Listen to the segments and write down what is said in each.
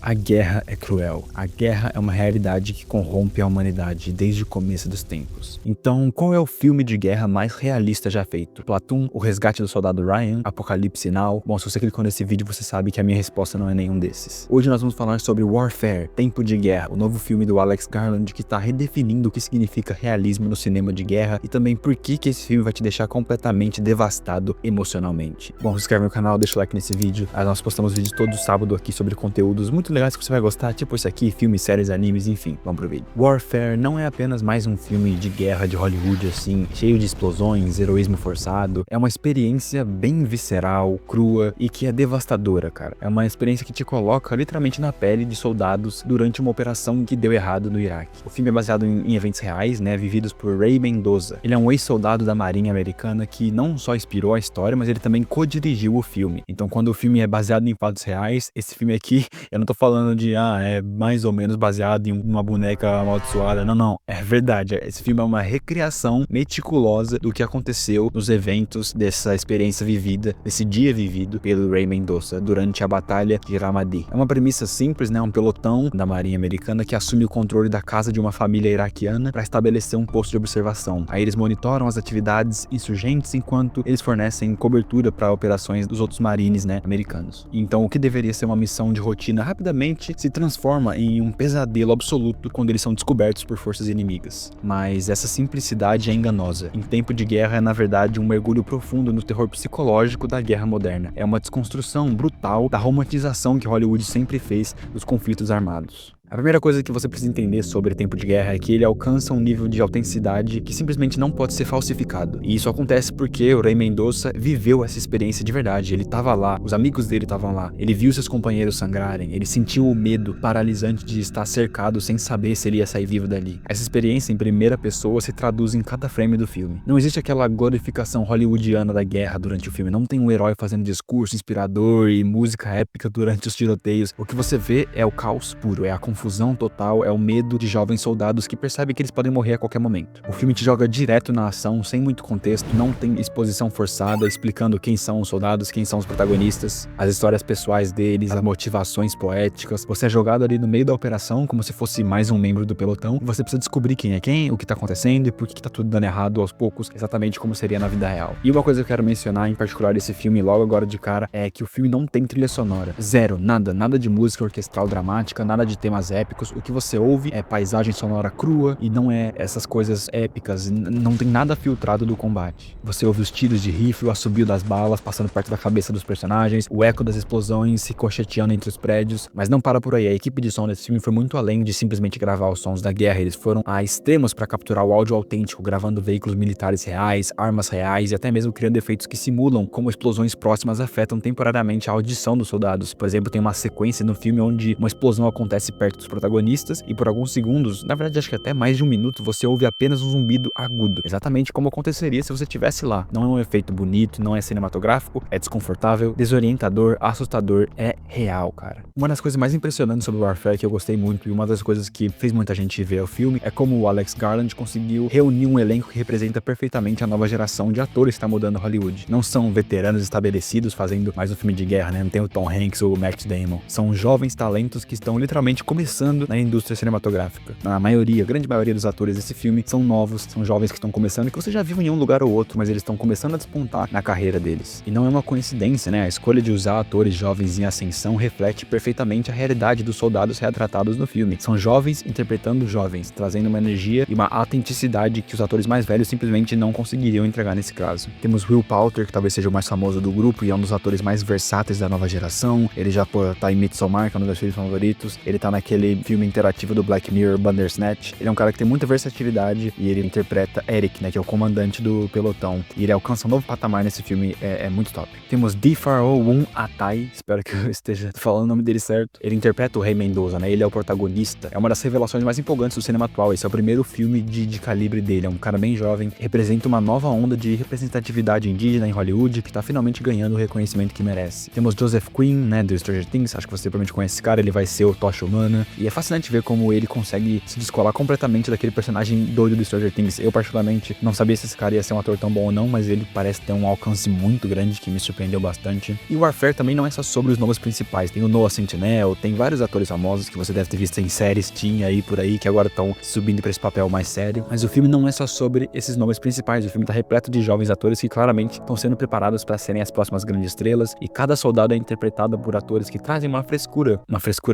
A guerra é cruel. A guerra é uma realidade que corrompe a humanidade desde o começo dos tempos. Então, qual é o filme de guerra mais realista já feito? Platoon, O Resgate do Soldado Ryan, Apocalipse Now? Bom, se você clicou nesse vídeo, você sabe que a minha resposta não é nenhum desses. Hoje nós vamos falar sobre Warfare, Tempo de Guerra, o novo filme do Alex Garland que está redefinindo o que significa realismo no cinema de guerra e também por que esse filme vai te deixar completamente devastado emocionalmente. Bom, se inscreve no canal, deixa o like nesse vídeo. Nós postamos vídeos todo sábado aqui sobre conteúdos muito legais que você vai gostar, tipo esse aqui, filmes, séries, animes, enfim, vamos pro vídeo. Warfare não é apenas mais um filme de guerra de Hollywood assim, cheio de explosões, heroísmo forçado, é uma experiência bem visceral, crua e que é devastadora, cara. É uma experiência que te coloca literalmente na pele de soldados durante uma operação que deu errado no Iraque. O filme é baseado em eventos reais, né, vividos por Ray Mendoza. Ele é um ex-soldado da Marinha Americana que não só inspirou a história, mas ele também co-dirigiu o filme. Então quando o filme é baseado em fatos reais, esse filme aqui, eu não tô falando de, é mais ou menos baseado em uma boneca amaldiçoada. Não. É verdade. Esse filme é uma recriação meticulosa do que aconteceu nos eventos dessa experiência vivida, desse dia vivido pelo Ray Mendoza durante a Batalha de Ramadi. É uma premissa simples, né? Um pelotão da Marinha Americana que assume o controle da casa de uma família iraquiana para estabelecer um posto de observação. Aí eles monitoram as atividades insurgentes enquanto eles fornecem cobertura para operações dos outros marines, né, americanos. Então o que deveria ser uma missão de rotina rapidamente se transforma em um pesadelo absoluto quando eles são descobertos por forças inimigas. Mas essa simplicidade é enganosa. Em tempo de guerra é na verdade um mergulho profundo no terror psicológico da guerra moderna. É uma desconstrução brutal da romantização que Hollywood sempre fez dos conflitos armados. A primeira coisa que você precisa entender sobre Tempo de Guerra é que ele alcança um nível de autenticidade que simplesmente não pode ser falsificado. E isso acontece porque o Ray Mendoza viveu essa experiência de verdade. Ele estava lá, os amigos dele estavam lá, ele viu seus companheiros sangrarem, ele sentiu o medo paralisante de estar cercado sem saber se ele ia sair vivo dali. Essa experiência em primeira pessoa se traduz em cada frame do filme. Não existe aquela glorificação hollywoodiana da guerra durante o filme, não tem um herói fazendo discurso inspirador e música épica durante os tiroteios. O que você vê é o caos puro, é a confusão total, é o medo de jovens soldados que percebem que eles podem morrer a qualquer momento. O filme te joga direto na ação, sem muito contexto, não tem exposição forçada, explicando quem são os soldados, quem são os protagonistas, as histórias pessoais deles, as motivações poéticas. Você é jogado ali no meio da operação, como se fosse mais um membro do pelotão, e você precisa descobrir quem é quem, o que tá acontecendo e por que tá tudo dando errado aos poucos, exatamente como seria na vida real. E uma coisa que eu quero mencionar, em particular desse filme, logo agora de cara, é que o filme não tem trilha sonora. Zero, nada de música orquestral dramática, nada de temas épicos. O que você ouve é paisagem sonora crua e não é essas coisas épicas, não tem nada filtrado do combate. Você ouve os tiros de rifle, o assobio das balas passando perto da cabeça dos personagens, o eco das explosões se ricocheteando entre os prédios, mas não para por aí. A equipe de som desse filme foi muito além de simplesmente gravar os sons da guerra, eles foram a extremos para capturar o áudio autêntico, gravando veículos militares reais, armas reais e até mesmo criando efeitos que simulam como explosões próximas afetam temporariamente a audição dos soldados. Por exemplo, tem uma sequência no filme onde uma explosão acontece perto dos protagonistas e por alguns segundos, na verdade acho que até mais de um minuto, você ouve apenas um zumbido agudo, exatamente como aconteceria se você estivesse lá. Não é um efeito bonito, não é cinematográfico, é desconfortável, desorientador, assustador, é real, cara. Uma das coisas mais impressionantes sobre Warfare que eu gostei muito e uma das coisas que fez muita gente ver o filme é como o Alex Garland conseguiu reunir um elenco que representa perfeitamente a nova geração de atores que está mudando Hollywood. Não são veteranos estabelecidos fazendo mais um filme de guerra, né? Não tem o Tom Hanks ou o Matt Damon. São jovens talentos que estão literalmente começando na indústria cinematográfica. A grande maioria dos atores desse filme são novos, são jovens que estão começando e que você já viu em um lugar ou outro, mas eles estão começando a despontar na carreira deles. E não é uma coincidência, né? A escolha de usar atores jovens em ascensão reflete perfeitamente a realidade dos soldados retratados no filme. São jovens interpretando jovens, trazendo uma energia e uma autenticidade que os atores mais velhos simplesmente não conseguiriam entregar nesse caso. Temos Will Poulter, que talvez seja o mais famoso do grupo e é um dos atores mais versáteis da nova geração. Ele já tá em Midsommar, que é um dos meus filmes favoritos. Ele tá naquele filme interativo do Black Mirror, Bandersnatch. Ele é um cara que tem muita versatilidade e ele interpreta Eric, né, que é o comandante do pelotão. E ele alcança um novo patamar nesse filme, é muito top. Temos Dipharo Atai, espero que eu esteja falando o nome dele certo. Ele interpreta o Ray Mendoza, né, ele é o protagonista. É uma das revelações mais empolgantes do cinema atual. Esse é o primeiro filme de calibre dele. É um cara bem jovem, representa uma nova onda de representatividade indígena em Hollywood que tá finalmente ganhando o reconhecimento que merece. Temos Joseph Quinn, né, do Stranger Things, acho que você provavelmente conhece esse cara, ele vai ser o Tocha Humana. humana. E é fascinante ver como ele consegue se descolar completamente daquele personagem doido do Stranger Things. Eu, particularmente, não sabia se esse cara ia ser um ator tão bom ou não, mas ele parece ter um alcance muito grande que me surpreendeu bastante. E o Warfare também não é só sobre os nomes principais. Tem o Noah Centineo, tem vários atores famosos que você deve ter visto em séries, tinha aí por aí, que agora estão subindo pra esse papel mais sério. Mas o filme não é só sobre esses nomes principais. O filme tá repleto de jovens atores que claramente estão sendo preparados para serem as próximas grandes estrelas. E cada soldado é interpretado por atores que trazem uma frescura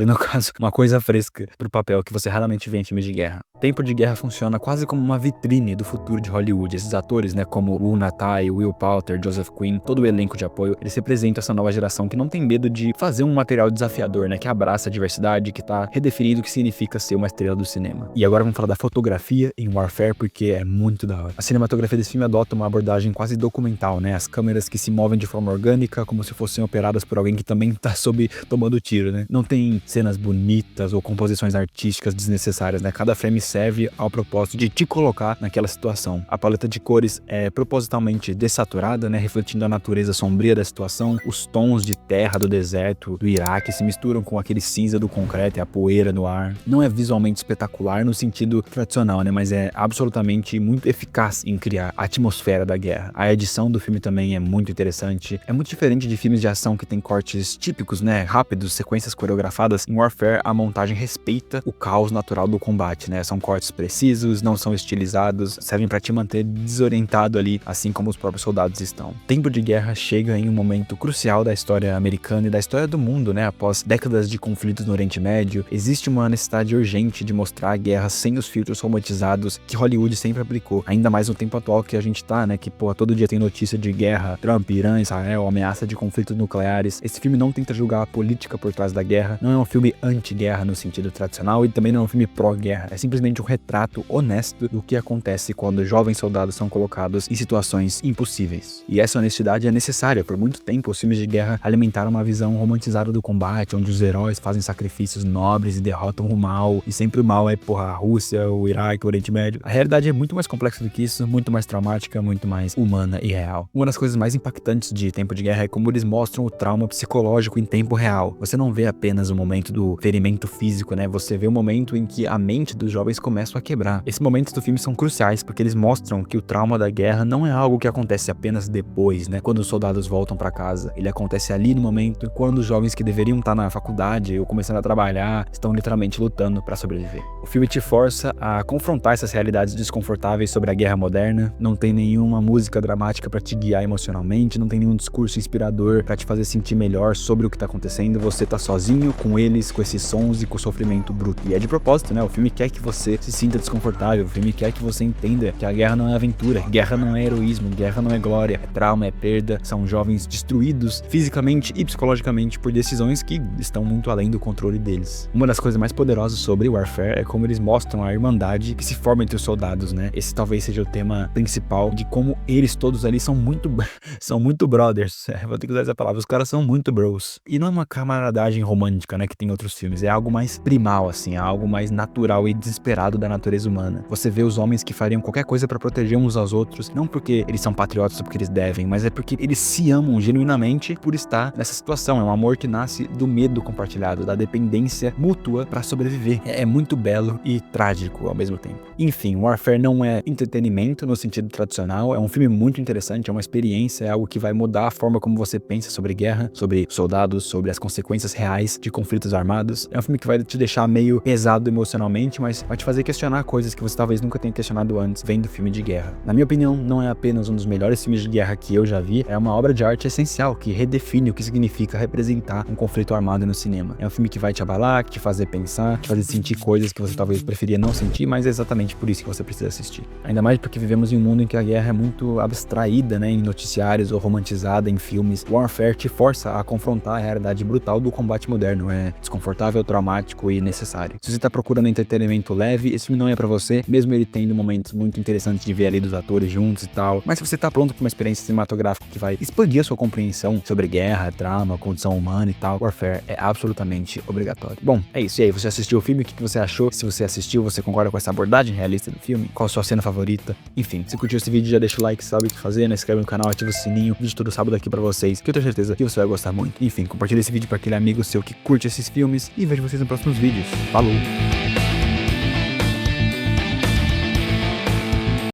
no caso, uma coisa fresca pro papel que você raramente vê em filmes de guerra. Tempo de Guerra funciona quase como uma vitrine do futuro de Hollywood. Esses atores, né, como Una Tai, Will Poulter, Joseph Quinn, todo o elenco de apoio, eles representam essa nova geração que não tem medo de fazer um material desafiador, né, que abraça a diversidade, que tá redefinindo o que significa ser uma estrela do cinema. E agora vamos falar da fotografia em Warfare, porque é muito da hora. A cinematografia desse filme adota uma abordagem quase documental, né, as câmeras que se movem de forma orgânica, como se fossem operadas por alguém que também tá tomando tiro, né. Não tem cenas bonitas ou composições artísticas desnecessárias, né, cada frame serve ao propósito de te colocar naquela situação. A paleta de cores é propositalmente dessaturada, né, refletindo a natureza sombria da situação. Os tons de terra do deserto do Iraque se misturam com aquele cinza do concreto e a poeira no ar. Não é visualmente espetacular no sentido tradicional, né, mas é absolutamente muito eficaz em criar a atmosfera da guerra. A edição do filme também é muito interessante. É muito diferente de filmes de ação que tem cortes típicos, né, rápidos, sequências coreografadas. Em Warfare, a montagem respeita o caos natural do combate, né, são cortes precisos, não são estilizados, servem pra te manter desorientado ali, assim como os próprios soldados estão. Tempo de Guerra chega em um momento crucial da história americana e da história do mundo, né? Após décadas de conflitos no Oriente Médio, existe uma necessidade urgente de mostrar a guerra sem os filtros romantizados que Hollywood sempre aplicou. Ainda mais no tempo atual que a gente tá, né? Que, todo dia tem notícia de guerra, Trump, Irã, Israel, ameaça de conflitos nucleares. Esse filme não tenta julgar a política por trás da guerra, não é um filme anti-guerra no sentido tradicional e também não é um filme pró-guerra. É simplesmente um retrato honesto do que acontece quando jovens soldados são colocados em situações impossíveis. E essa honestidade é necessária. Por muito tempo, os filmes de guerra alimentaram uma visão romantizada do combate, onde os heróis fazem sacrifícios nobres e derrotam o mal, e sempre o mal é, a Rússia, o Iraque, o Oriente Médio. A realidade é muito mais complexa do que isso, muito mais traumática, muito mais humana e real. Uma das coisas mais impactantes de Tempo de Guerra é como eles mostram o trauma psicológico em tempo real. Você não vê apenas o momento do ferimento físico, né? Você vê o momento em que a mente dos jovens começa a quebrar. Esses momentos do filme são cruciais porque eles mostram que o trauma da guerra não é algo que acontece apenas depois, né? Quando os soldados voltam pra casa. Ele acontece ali no momento quando os jovens que deveriam estar na faculdade ou começando a trabalhar estão literalmente lutando pra sobreviver. O filme te força a confrontar essas realidades desconfortáveis sobre a guerra moderna. Não tem nenhuma música dramática pra te guiar emocionalmente, não tem nenhum discurso inspirador pra te fazer sentir melhor sobre o que tá acontecendo. Você tá sozinho com eles, com esses sons e com o sofrimento bruto. E é de propósito, né? O filme quer que você se sinta desconfortável, o filme quer que você entenda que a guerra não é aventura, guerra não é heroísmo, guerra não é glória, é trauma, é perda, são jovens destruídos fisicamente e psicologicamente por decisões que estão muito além do controle deles. Uma das coisas mais poderosas sobre Warfare é como eles mostram a irmandade que se forma entre os soldados, né? Esse talvez seja o tema principal de como eles todos ali são muito brothers, vou ter que usar essa palavra, os caras são muito bros. E não é uma camaradagem romântica, né, que tem em outros filmes, é algo mais primal, assim, é algo mais natural e desesperado da natureza humana. Você vê os homens que fariam qualquer coisa pra proteger uns aos outros, não porque eles são patriotas ou porque eles devem, mas é porque eles se amam genuinamente por estar nessa situação. É um amor que nasce do medo compartilhado, da dependência mútua pra sobreviver. É muito belo e trágico ao mesmo tempo. Enfim, Warfare não é entretenimento no sentido tradicional, é um filme muito interessante, é uma experiência, é algo que vai mudar a forma como você pensa sobre guerra, sobre soldados, sobre as consequências reais de conflitos armados. É um filme que vai te deixar meio pesado emocionalmente, mas vai te fazer questionar coisas que você talvez nunca tenha questionado antes vendo filme de guerra. Na minha opinião, não é apenas um dos melhores filmes de guerra que eu já vi, é uma obra de arte essencial que redefine o que significa representar um conflito armado no cinema. É um filme que vai te abalar, te fazer pensar, te fazer sentir coisas que você talvez preferia não sentir, mas é exatamente por isso que você precisa assistir. Ainda mais porque vivemos em um mundo em que a guerra é muito abstraída, né, em noticiários ou romantizada em filmes. Warfare te força a confrontar a realidade brutal do combate moderno. É desconfortável, traumático e necessário. Se você tá procurando entretenimento leve, esse filme não é pra você, mesmo ele tendo momentos muito interessantes de ver ali dos atores juntos e tal. Mas se você tá pronto pra uma experiência cinematográfica que vai expandir a sua compreensão sobre guerra, trauma, condição humana e tal, Warfare é absolutamente obrigatório. Bom, é isso. E aí, você assistiu o filme? O que você achou? Se você assistiu, você concorda com essa abordagem realista do filme? Qual a sua cena favorita? Enfim, se curtiu esse vídeo, já deixa o like, sabe o que fazer, né? Se inscreve no canal, ativa o sininho, vídeo todo sábado aqui pra vocês, que eu tenho certeza que você vai gostar muito. Enfim, compartilha esse vídeo pra aquele amigo seu que curte esses filmes e vejo vocês vocês nos próximos vídeos. Falou!